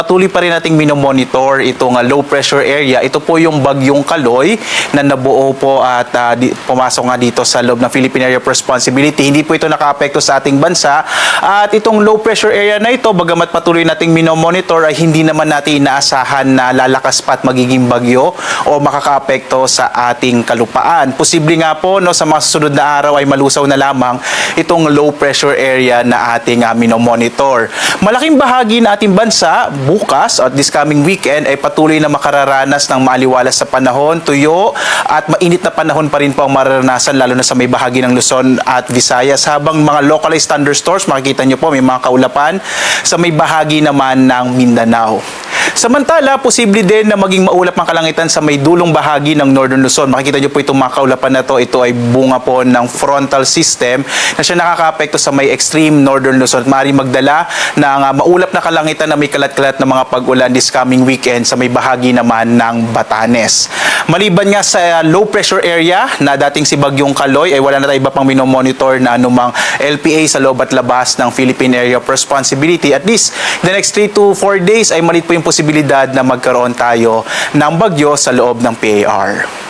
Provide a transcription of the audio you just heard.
Patuloy pa rin nating minomonitor itong low pressure area. Ito po yung bagyong Kaloy na nabuo po at pumasok nga dito sa loob ng Philippine Area of Responsibility. Hindi po ito nakaapekto sa ating bansa. At itong low pressure area na ito, bagamat patuloy nating minomonitor, ay hindi naman natin inaasahan na lalakas pa at magiging bagyo o makakaapekto sa ating kalupaan. Posible nga po sa mga susunod na araw ay malusaw na lamang itong low pressure area na ating minomonitor. Malaking bahagi ng ating bansa bukas at this coming weekend ay patuloy na makararanas ng maaliwalas sa panahon, tuyo at mainit na panahon pa rin po ang mararanasan lalo na sa may bahagi ng Luzon at Visayas. Habang mga localized thunderstorms, makikita nyo po may mga kaulapan sa may bahagi naman ng Mindanao. Samantala, posible din na maging maulap ang kalangitan sa may dulong bahagi ng Northern Luzon. Makikita nyo po itong mga kaulapan na to. Ito ay bunga po ng frontal system na siya nakakaapekto sa may extreme Northern Luzon. Maaaring magdala ng maulap na kalangitan na may kalat-kalat na mga pag-ulan this coming weekend sa may bahagi naman ng Batanes. Maliban nga sa low pressure area na dating si Bagyong Kaloy, ay wala na tayo iba pang minomonitor na anumang LPA sa loob at labas ng Philippine Area of Responsibility. At least, the next 3 to 4 days ay malit po yung posibilidad na magkaroon tayo ng bagyo sa loob ng PAR.